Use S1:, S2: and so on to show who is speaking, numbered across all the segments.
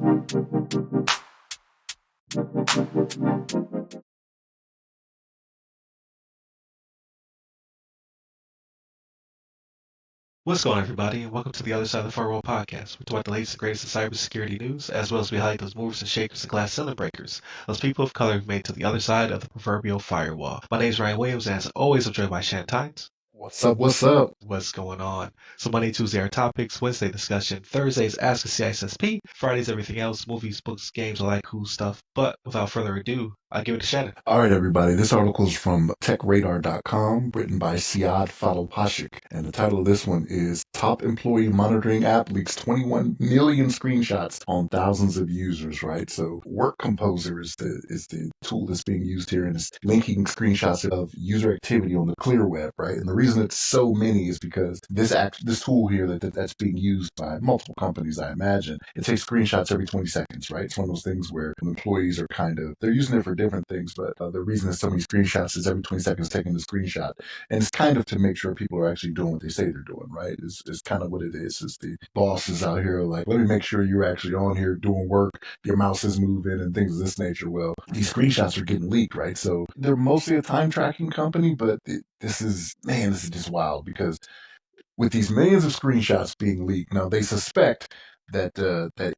S1: What's going on, everybody, and welcome to the other side of the Firewall podcast. We talk about the latest and greatest in cybersecurity news, as well as we highlight those movers and shakers and glass ceiling breakers, those people of color who've made it to the other side of the proverbial firewall. My name is Ryan Williams, and as always, I'm joined by Shannon Tynes.
S2: What's up? What's up?
S1: What's going on? So Monday, Tuesday are topics, Wednesday discussion, Thursdays Ask a CISSP, Fridays everything else, movies, books, games, all that cool stuff. But without further ado, I'll give it to Shannon.
S2: All right, everybody. This article is from techradar.com, written by Siad Fadlpashik. And the title of this one is Top Employee Monitoring App Leaks 21 million screenshots on thousands of users, right? So WorkComposer is the tool that's being used here, and it's linking screenshots of user activity on the clear web, right? And the reason it's so many is because this tool here that's being used by multiple companies, I imagine, it takes screenshots every 20 seconds, right? It's one of those things where employees are they're using it for different things, but the reason there's so many screenshots is every 20 seconds taking the screenshot. And it's kind of to make sure people are actually doing what they say they're doing, right? It's kind of what it is. It's the bosses out here like, let me make sure you're actually on here doing work, your mouse is moving and things of this nature. Well, these screenshots are getting leaked, right? So they're mostly a time tracking company, but this is just wild because with these millions of screenshots being leaked, now they suspect that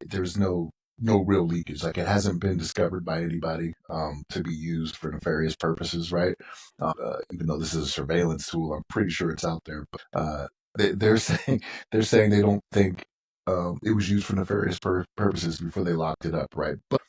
S2: there's no real leakage. Like it hasn't been discovered by anybody to be used for nefarious purposes, right? Even though this is a surveillance tool, I'm pretty sure it's out there. But they're saying they don't think it was used for nefarious purposes before they locked it up, right? But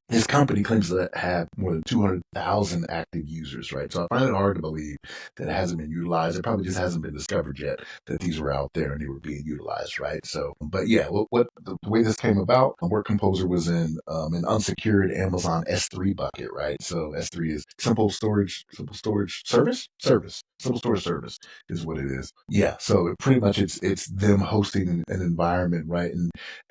S2: his company claims to have more than 200,000 active users, right? So I find it hard to believe that it hasn't been utilized. It probably just hasn't been discovered yet that these were out there and they were being utilized, right? So, but yeah, what the way this came about, WorkComposer was in an unsecured Amazon S3 bucket, right? So S3 is simple storage service is what it is. Yeah, so pretty much it's them hosting an environment, right?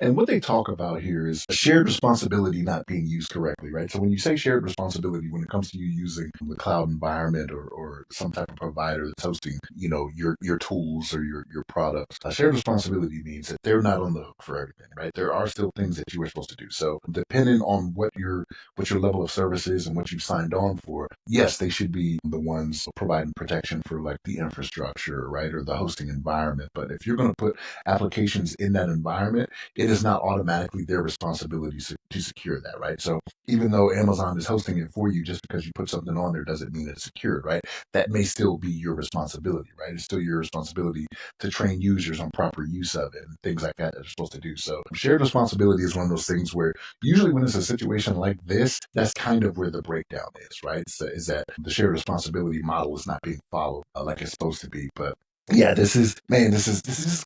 S2: And what they talk about here is a shared responsibility not being used correctly, right? So when you say shared responsibility, when it comes to you using the cloud environment or some type of provider that's hosting, your tools or your products, a shared responsibility means that they're not on the hook for everything, right? There are still things that you are supposed to do. So depending on what your level of service is and what you've signed on for, yes, they should be the ones providing protection for like the infrastructure, right? Or the hosting environment. But if you're going to put applications in that environment, it is not automatically their responsibility to secure that, right? So even though Amazon is hosting it for you, just because you put something on there doesn't mean it's secured, right? That may still be your responsibility, right? It's still your responsibility to train users on proper use of it and things like that they're supposed to do. So shared responsibility is one of those things where usually when it's a situation like this, that's kind of where the breakdown is, right? So is that the shared responsibility model is not being followed like it's supposed to be. But yeah, this is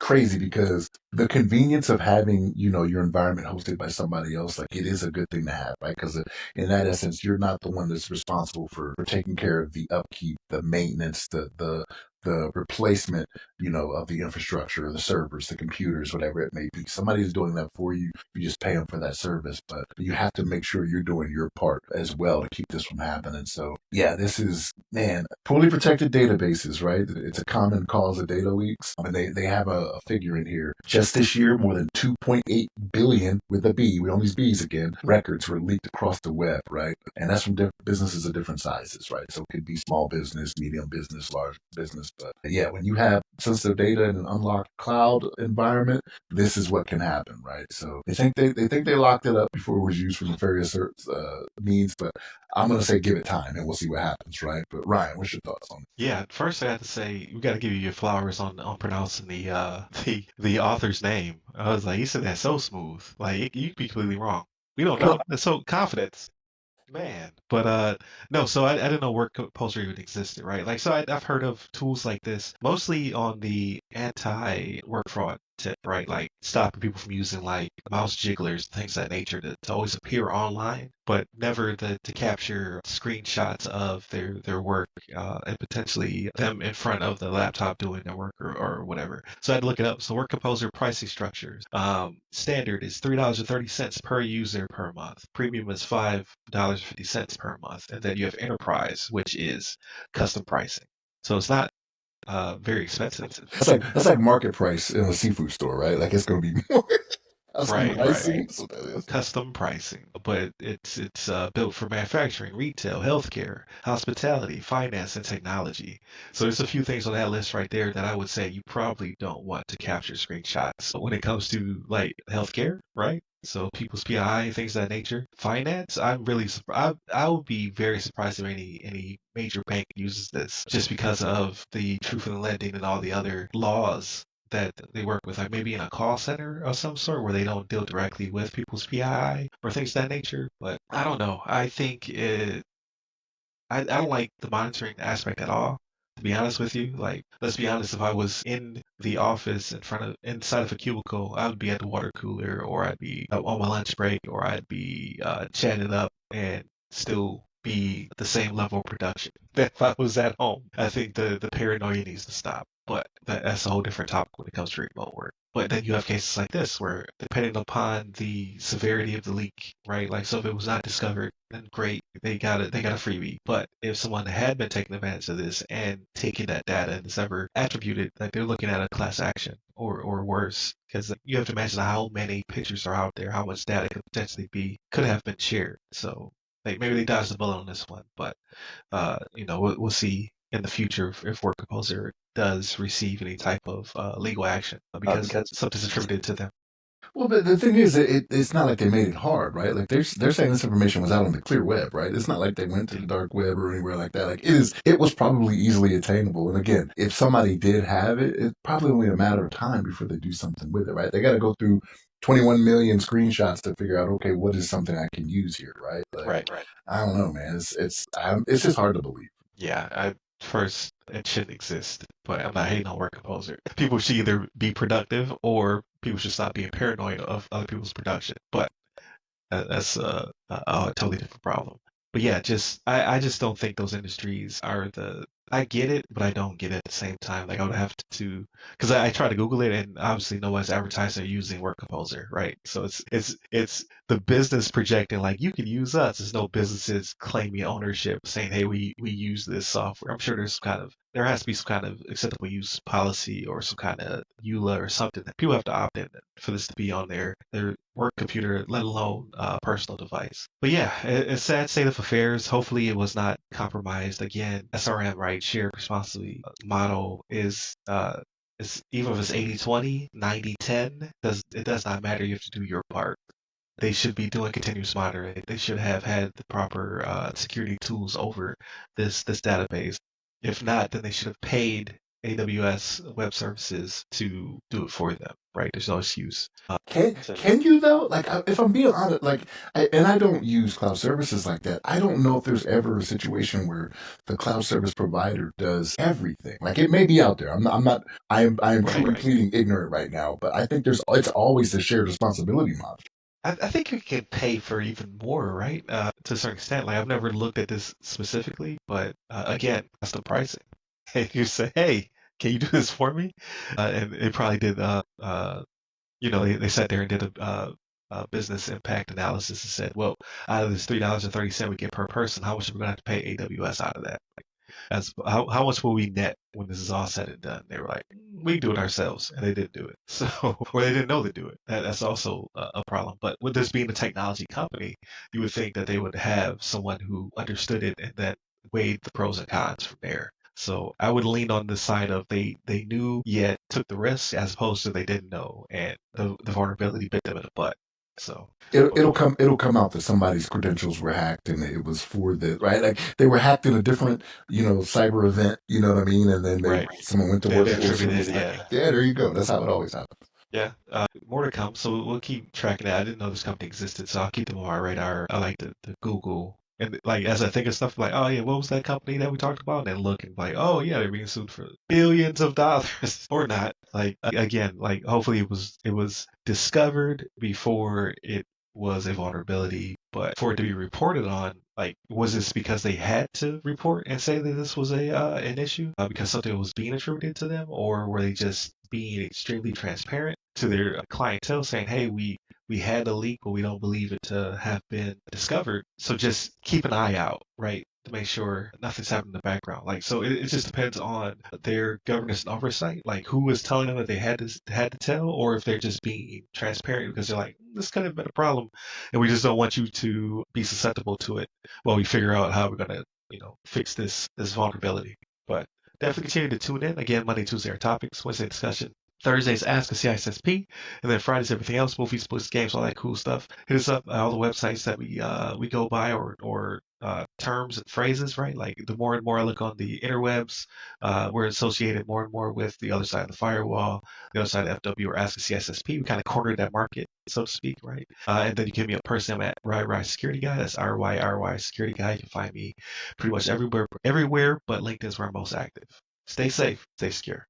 S2: crazy because the convenience of having, your environment hosted by somebody else, like it is a good thing to have, right? Because in that essence, you're not the one that's responsible for taking care of the upkeep, the maintenance, the replacement, of the infrastructure, the servers, the computers, whatever it may be. Somebody's doing that for you. You just pay them for that service, but you have to make sure you're doing your part as well to keep this from happening. So yeah, this is, poorly protected databases, right? It's a common cause of data leaks. And they have a figure in here. Just this year, more than 2.8 billion with a B, we own these B's again, records were leaked across the web, right? And that's from businesses of different sizes, right? So it could be small business, medium business, large business. But yeah, when you have sensitive data in an unlocked cloud environment, this is what can happen, right? So they think they locked it up before it was used for nefarious means, but I'm gonna say give it time and we'll see what happens, right? But Ryan, what's your thoughts on it?
S1: Yeah, first I have to say we got to give you your flowers on pronouncing the the author's name. I was like, he said that so smooth. Like you could be completely wrong. We don't know. That's so confidence. Man, but no, so I didn't know work composer even existed, right? Like, so I've heard of tools like this mostly on the anti-work fraud tip, right? Like stopping people from using like mouse jigglers, things of that nature to always appear online, but never to capture screenshots of their work and potentially them in front of the laptop doing their work or whatever. So I had to look it up. So work composer pricing structures. Standard is $3.30 per user per month. Premium is $5.50 per month. And then you have enterprise, which is custom pricing. So it's not very expensive.
S2: That's like market price in a seafood store, right? Like it's gonna be more. Custom
S1: Right, right.
S2: pricing. That's what that is.
S1: Custom pricing, but it's built for manufacturing, retail, healthcare, hospitality, finance, and technology. So there's a few things on that list right there that I would say you probably don't want to capture screenshots. But when it comes to like healthcare, right? So people's PI, things of that nature. Finance, I'm really surprised. I would be very surprised if any major bank uses this just because of the truth in lending and all the other laws that they work with, like maybe in a call center of some sort where they don't deal directly with people's PII or things of that nature. But I don't know. I think I don't like the monitoring aspect at all. To be honest with you, like let's be honest, if I was in the office inside of a cubicle, I would be at the water cooler, or I'd be on my lunch break, or I'd be chatting up and still be the same level of production that if I was at home. I think the paranoia needs to stop. But that's a whole different topic when it comes to remote work. But then you have cases like this where, depending upon the severity of the leak, right? Like, so if it was not discovered, then great, they got a freebie. But if someone had been taking advantage of this and taking that data and it's ever attributed, like they're looking at a class action or worse, because you have to imagine how many pictures are out there, how much data could have been shared. So like maybe they dodged the bullet on this one, but we'll see in the future if WorkComposer does receive any type of legal action because
S2: Because
S1: something's attributed to them.
S2: Well, but the thing is, it's not like they made it hard, right? Like they're saying this information was out on the clear web, right? It's not like they went to the dark web or anywhere like that. Like it was probably easily attainable. And again, if somebody did have it, it's probably only a matter of time before they do something with it, right? They got to go through 21 million screenshots to figure out, okay, what is something I can use here, right? Like,
S1: Right.
S2: I don't know, man. It's just hard to believe.
S1: Yeah. First, it shouldn't exist, but I'm not hating on WorkComposer. People should either be productive or people should stop being paranoid of other people's production. But that's a totally different problem. But yeah, I just don't think those industries are the. I get it, but I don't get it at the same time. Like I would have to, because I try to Google it, and obviously no one's advertising or using WorkComposer, right? So it's the business projecting like you can use us. There's no businesses claiming ownership, saying, hey, we use this software. I'm sure there has to be some kind of acceptable use policy or some kind of EULA or something that people have to opt in for this to be on their work computer, let alone personal device. But yeah, it's sad state of affairs. Hopefully, it was not compromised. Again, SRM, right? Shared responsibly model is even if it's 80/20, 90/10, it does not matter. You have to do your part. They should be doing continuous monitoring. They should have had the proper security tools over this database. If not, then they should have paid AWS Web Services to do it for them, right? There's no excuse.
S2: Can you though? Like, if I'm being honest, like, and I don't use cloud services like that. I don't know if there's ever a situation where the cloud service provider does everything. Like, it may be out there. I'm not. I am truly
S1: Right.
S2: pleading ignorant right now. But I think it's always the shared responsibility model.
S1: I think you can pay for even more, right? To a certain extent. Like I've never looked at this specifically, but again, that's the pricing. And you say, hey, can you do this for me? And they probably did. They sat there and did a business impact analysis and said, well, out of this $3.30 we get per person, how much are we gonna have to pay AWS out of that? Like, as how much will we net when this is all said and done? They were like, we can do it ourselves, and they didn't do it. So, or they didn't know to do it. That's also a problem. But with this being a technology company, you would think that they would have someone who understood it and that weighed the pros and cons from there. So I would lean on the side of they knew yet took the risk as opposed to they didn't know and the vulnerability bit them in the butt. So
S2: It'll come out that somebody's credentials were hacked and it was for the right. Like they were hacked in a different cyber event. You know what I mean? And then
S1: right,
S2: someone went to
S1: they
S2: work for
S1: attributed,
S2: service.
S1: yeah.
S2: Yeah, there you go. That's how it always happens.
S1: Yeah, more to come. So we'll keep tracking that. I didn't know this company existed, so I'll keep them on my radar. I like to Google and like as I think of stuff like, oh yeah, what was that company that we talked about? And then look and like, oh yeah, they're being sued for billions of dollars or not. Like again, like hopefully it was discovered before it was a vulnerability, but for it to be reported on, like, was this because they had to report and say that this was an issue because something was being attributed to them, or were they just being extremely transparent to their clientele, saying, "Hey, we had a leak, but we don't believe it to have been discovered. So just keep an eye out, right? to make sure nothing's happening in the background. Like, so it just depends on their governance and oversight, like who is telling them that they had to tell, or if they're just being transparent because they're like, this could have been a problem, and we just don't want you to be susceptible to it while we figure out how we're gonna, fix this vulnerability. But definitely continue to tune in. Again, Monday, Tuesday are topics, Wednesday discussion. Thursdays Ask a CISSP, and then Fridays everything else, movies, books, games, all that cool stuff. Hit us up all the websites that we go by, or terms and phrases, right? Like the more and more I look on the interwebs, we're associated more and more with the other side of the firewall, the other side of FW, or Ask a CISSP. We kind of cornered that market, so to speak, right? And then you can hit me up personally. I'm at RY Security Guy. That's RY Security Guy. You can find me pretty much everywhere, but LinkedIn is where I'm most active. Stay safe, stay secure.